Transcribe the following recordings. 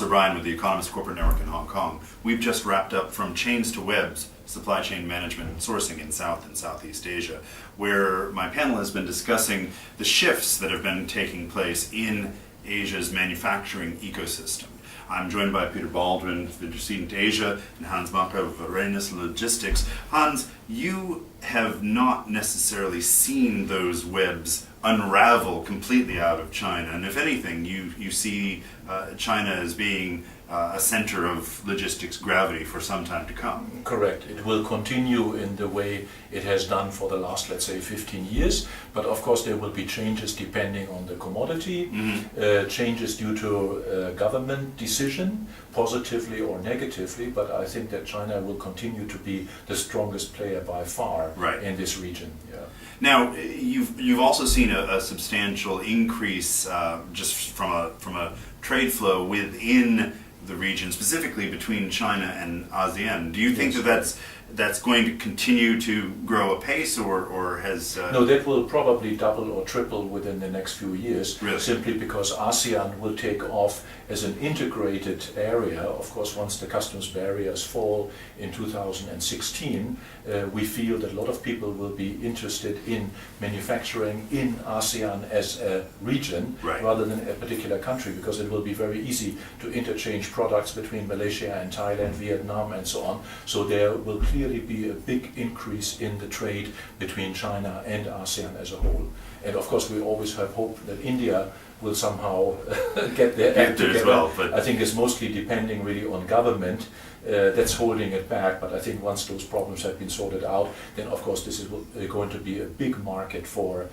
Ross O'Brien with the Economist Corporate Network in Hong Kong. We've just wrapped up From Chains to Webs, Supply Chain Management and Sourcing in South and Southeast Asia, where my panel has been discussing the shifts that have been taking place in Asia's manufacturing ecosystem. I'm joined by Peter Baldwin of Intercedent Asia and Hans Mack of Rhenus Logistics. Hans, you have not necessarily seen those webs unravel completely out of China, and if anything, you see China as being a center of logistics gravity for some time to come. Correct. It will continue in the way it has done for the last, let's say, 15 years. But of course, there will be changes depending on the commodity, changes due to government decision, positively or negatively. But I think that China will continue to be the strongest player by far in this region. Yeah. Now, you've also seen a substantial increase just from a trade flow within the region, specifically between China and ASEAN. Do you think that that's going to continue to grow apace, or has... No, that will probably double or triple within the next few years, really? Simply because ASEAN will take off as an integrated area. Of course, once the customs barriers fall in 2016, we feel that a lot of people will be interested in manufacturing in ASEAN as a region rather than a particular country, because it will be very easy to interchange products between Malaysia and Thailand, Vietnam and so on. So there will clearly be a big increase in the trade between China and ASEAN as a whole. And of course we always have hope that India will somehow get their act together as well, but I think it's mostly depending really on government that's holding it back. But I think once those problems have been sorted out, then of course this is going to be a big market for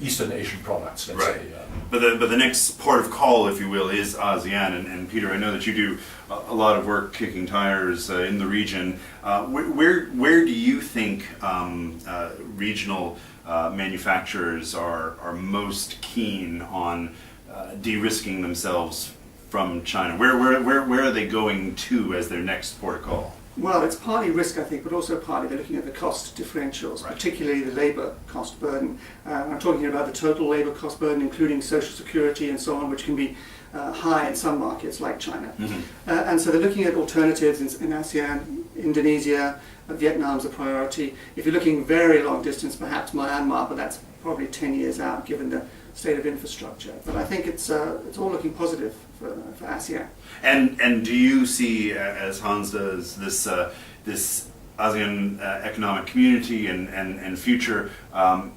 Eastern Asian products, let's say. But the next port of call, if you will, is ASEAN. And Peter, I know that you do a lot of work kicking tires in the region. Where do you think regional manufacturers are most keen on de-risking themselves from China? Where are they going to as their next port of call? Well, it's partly risk, I think, but also partly they're looking at the cost differentials, particularly the labour cost burden. I'm talking about the total labour cost burden, including social security and so on, which can be high in some markets like China. And so they're looking at alternatives in ASEAN, Indonesia, Vietnam's a priority. If you're looking very long distance, perhaps Myanmar, but that's probably 10 years out given the state of infrastructure. But I think it's all looking positive for ASEAN. And do you see, as Hans does, this ASEAN economic community and future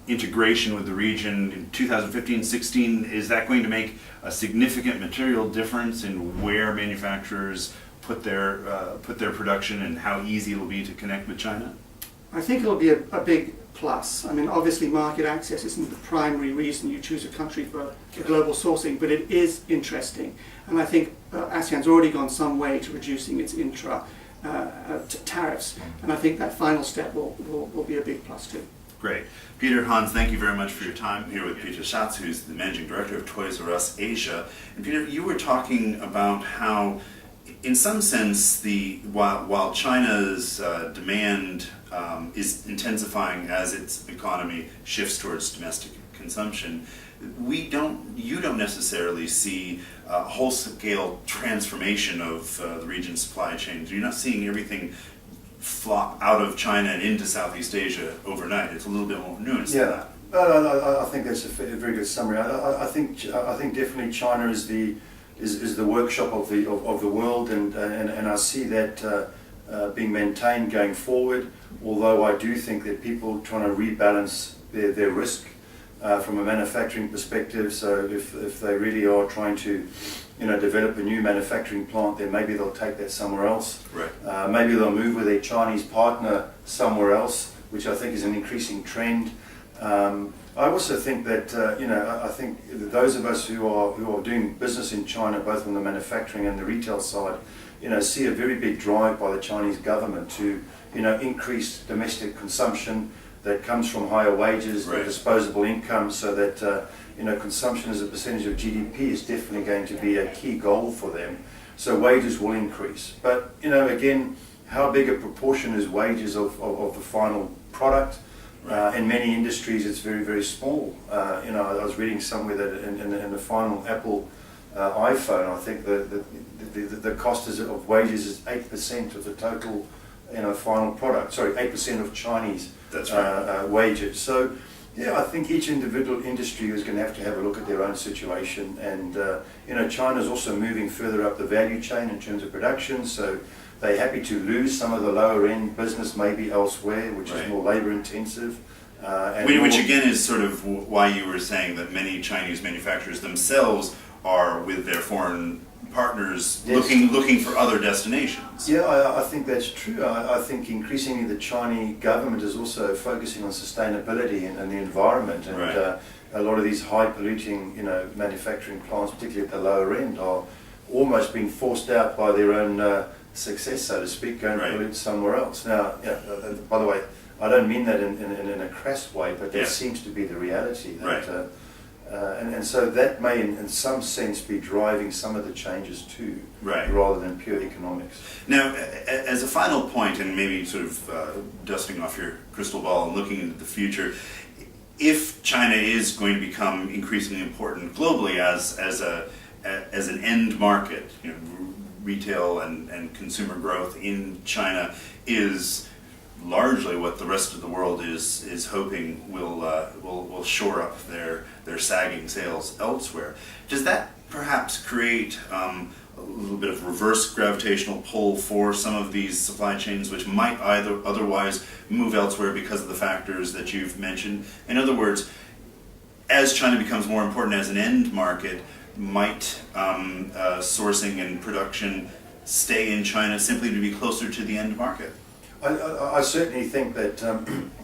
integration with the region in 2015-16, is that going to make a significant material difference in where manufacturers put their production and how easy it will be to connect with China? I think it'll be a big plus. I mean, obviously market access isn't the primary reason you choose a country for global sourcing, but it is interesting. And I think ASEAN's already gone some way to reducing its tariffs. And I think that final step will be a big plus too. Great. Peter, Hans, thank you very much for your time. I'm here with Peter Schatz, who's the Managing Director of Toys R Us Asia. And Peter, you were talking about how, in some sense, while China's demand is intensifying as its economy shifts towards domestic consumption, you don't necessarily see a whole-scale transformation of the region's supply chains. You're not seeing everything flop out of China and into Southeast Asia overnight. It's a little bit more nuanced than that. I think that's a very good summary. I think definitely China is the workshop of the world, and I see that being maintained going forward. Although I do think that people trying to rebalance their risk from a manufacturing perspective. So if they really are trying to, develop a new manufacturing plant, then maybe they'll take that somewhere else. Right. Maybe they'll move with their Chinese partner somewhere else, which I think is an increasing trend. I also think that I think those of us who are doing business in China, both on the manufacturing and the retail side, see a very big drive by the Chinese government to increase domestic consumption that comes from higher wages, or disposable income, so that consumption as a percentage of GDP is definitely going to be a key goal for them. So wages will increase, but again, how big a proportion is wages of the final product? In many industries, it's very, very small. I was reading somewhere that in the final Apple iPhone, I think the cost of wages is 8% of the total, final product. Sorry, 8% of Chinese That's right. Wages. So, yeah, I think each individual industry is going to have a look at their own situation, and China's also moving further up the value chain in terms of production. So they're happy to lose some of the lower end business maybe elsewhere, which Right. is more labor intensive. Which again is sort of why you were saying that many Chinese manufacturers themselves are with their foreign partners Yes. looking for other destinations. Yeah, I think that's true. I think increasingly the Chinese government is also focusing on sustainability and the environment, and Right. a lot of these high polluting, manufacturing plants, particularly at the lower end, are almost being forced out by their own success, so to speak, going Right. to pollute somewhere else. Now, by the way, I don't mean that in a crass way, but that Yeah. seems to be the reality. That, Right. and so that may, in some sense, be driving some of the changes too, Right. rather than pure economics. Now, as a final point, and maybe sort of dusting off your crystal ball and looking into the future, if China is going to become increasingly important globally as an end market, retail and consumer growth in China is largely what the rest of the world is hoping will shore up their sagging sales elsewhere. Does that perhaps create a little bit of reverse gravitational pull for some of these supply chains which might either otherwise move elsewhere because of the factors that you've mentioned? In other words, as China becomes more important as an end market, might sourcing and production stay in China simply to be closer to the end market? I certainly think that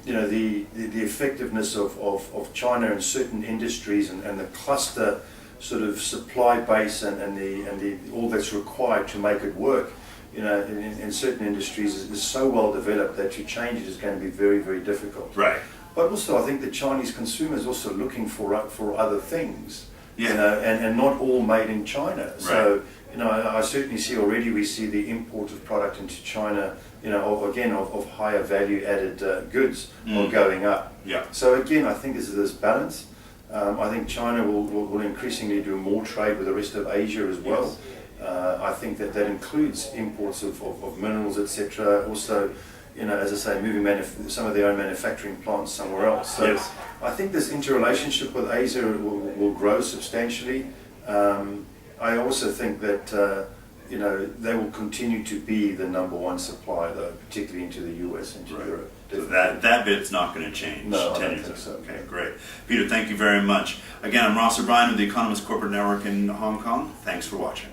the effectiveness of China in certain industries and the cluster sort of supply base and the all that's required to make it work, in certain industries is so well developed that to change it is going to be very, very difficult. Right. But also, I think the Chinese consumer is also looking for other things, Yeah. and not all made in China. So, I certainly see already, we see the import of product into China, of higher value added goods are going up. Yeah. So again, I think there's this balance. I think China will increasingly do more trade with the rest of Asia as well. I think that includes imports of minerals, etc. Also, as I say, moving some of their own manufacturing plants somewhere else. So Yes. I think this interrelationship with Asia will grow substantially. I also think that they will continue to be the number one supplier, though, particularly into the US and to Right. Europe. So that bit's not going to change. No, I 10 don't years think ago. so. Okay, great. Peter, thank you very much. Again, I'm Ross O'Brien of the Economist Corporate Network in Hong Kong. Thanks for watching.